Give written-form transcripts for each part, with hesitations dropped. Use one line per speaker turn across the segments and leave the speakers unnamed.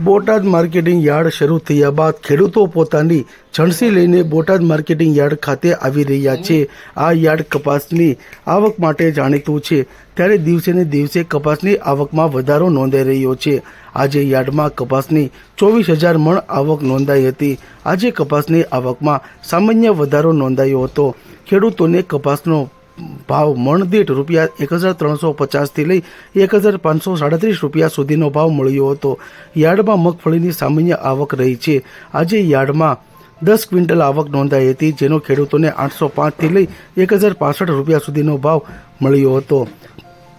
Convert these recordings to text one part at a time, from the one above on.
Botad marketing yard શરૂ થયા બાદ ખેડૂતો પોતાની જણસી લઈને બોટાદ માર્કેટિંગ યાર્ડ ખાતે આવી રહ્યા છે। આ યાર્ડ કપાસની આવક માટે જાણીતું છે, ત્યારે દિવસે ને દિવસે કપાસની આવકમાં વધારો નોંધાઈ રહ્યો છે। આજે યાર્ડમાં કપાસની 24,000 મણ આવક નોંધાઈ હતી। આજે કપાસની આવકમાં સામાન્ય વધારો નોંધાયો હતો। ખેડૂતોને કપાસનો ભાવ મણ દીઠ રૂપિયા 1,350થી લઈ 1,537 રૂપિયા સુધીનો ભાવ મળ્યો હતો। યાર્ડમાં મગફળીની સામાન્ય આવક રહી છે। આજે યાર્ડમાં 10 ક્વિન્ટલ આવક નોંધાઈ હતી, જેનો ખેડૂતોને 805થી લઈ 1,065 રૂપિયા સુધીનો ભાવ મળ્યો હતો।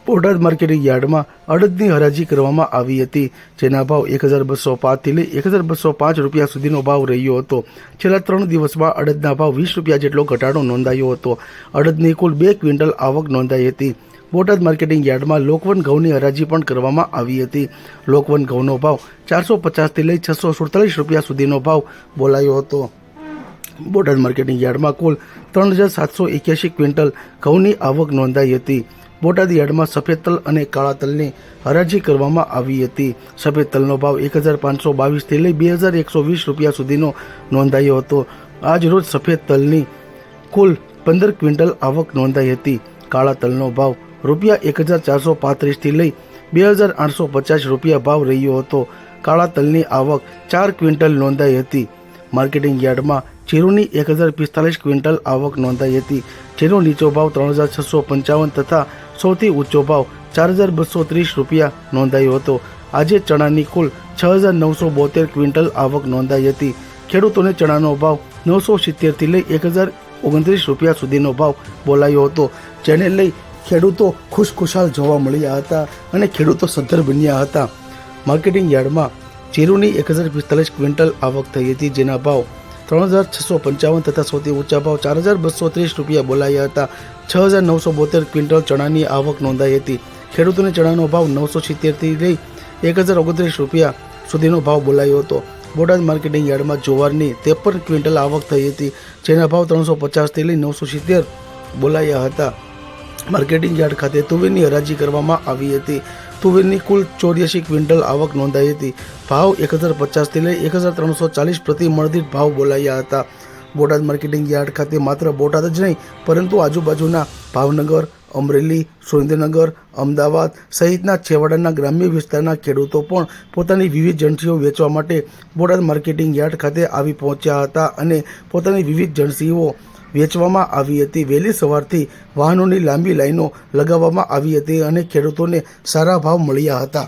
બોટાદ માર્કેટિંગ યાર્ડમાં અડદની હરાજી કરવામાં આવી હતી, જેના ભાવ 1,205થી લઈ 1,205 રૂપિયા સુધીનો ભાવ રહ્યો હતો। છેલ્લા 3 દિવસમાં અડદના ભાવ 20 રૂપિયા જેટલો ઘટાડો નોંધાયો હતો। અડદની કુલ 2 ક્વિન્ટલ આવક નોંધાઈ હતી। બોટાદ માર્કેટિંગ યાર્ડમાં લોકવન ઘઉંની હરાજી પણ કરવામાં આવી હતી। લોકવન ઘઉંનો ભાવ 450થી લઈ 647 રૂપિયા સુધીનો ભાવ બોલાયો હતો। બોટાદ માર્કેટિંગ યાર્ડમાં કુલ 3,781 ક્વિન્ટલ ઘઉંની આવક નોંધાઈ હતી। બોટાદ યાર્ડમાં સફેદ તલ અને કાળા તલની હરાજી કરવામાં આવી હતી। સફેદ તલનો ભાવ 1,522થી લઈ 2,120 રૂપિયા સુધીનો નોંધાયો હતો। આજ રોજ સફેદ તલની કુલ 15 ક્વિન્ટલ આવક નોંધાઈ હતી। કાળા તલનો ભાવ રૂપિયા 1,435થી લઈ 2,850 રૂપિયા ભાવ રહ્યો હતો। કાળા તલની આવક 4 ક્વિન્ટલ નોંધાઈ હતી। માર્કેટિંગ યાર્ડમાં જીરુની 1,045 ક્વિન્ટલ આવક નોંધાઈ હતી, જેનો નીચો ભાવ 3,655 તથા સૌથી ઊંચો ભાવ 4,230 રૂપિયા નોંધાયો હતો। આજે ચણાની કુલ 6,972 ક્વિન્ટલ આવક નોંધાઈ હતી। ખેડૂતોને ચણાનો ભાવ 970થી લઈ 1,029 રૂપિયા સુધીનો ભાવ બોલાયો હતો, જેને લઈ ખેડૂતો ખુશખુશાલ જોવા મળ્યા હતા અને ખેડૂતો સદ્ધર બન્યા હતા। માર્કેટિંગ યાર્ડમાં જીરુની 1,045 ક્વિન્ટલ આવક થઈ હતી, જેના ભાવ 3,655 તથા સૌથી ઊંચા ભાવ 4,230 રૂપિયા બોલાયા હતા। 6,972 ક્વિન્ટલ ચણાની આવક નોંધાઈ હતી। ખેડૂતોને ચણાનો ભાવ 970થી લઈ 1,029 રૂપિયા સુધીનો ભાવ બોલાયો હતો। બોટાદ માર્કેટિંગ યાર્ડમાં જુવારની 53 ક્વિન્ટલ આવક થઈ હતી, જેના ભાવ 350થી લઈ 970 બોલાયા હતા। માર્કેટિંગ યાર્ડ ખાતે તુવેરની હરાજી કરવામાં આવી હતી। તુવેરની કુલ 84 ક્વિન્ટલ આવક નોંધાઈ હતી। ભાવ 1,050થી લઈ 1,340 પ્રતિ મણ દીઠ ભાવ બોલાયા હતા। બોટાદ માર્કેટિંગ યાર્ડ ખાતે માત્ર બોટાદ જ નહીં, પરંતુ આજુબાજુના ભાવનગર, અમરેલી, સુરેન્દ્રનગર, અમદાવાદ સહિતના છેવાડાના ગ્રામ્ય વિસ્તારના ખેડૂતો પણ પોતાની વિવિધ જણસીઓ વેચવા માટે બોટાદ માર્કેટિંગ યાર્ડ ખાતે આવી પહોંચ્યા હતા અને પોતાની વિવિધ જણસીઓ વેચવામાં આવી હતી। વહેલી સવારથી વાહનોની લાંબી લાઈનો લગાવવામાં આવી હતી અને ખેડૂતોને સારા ભાવ મળ્યા હતા।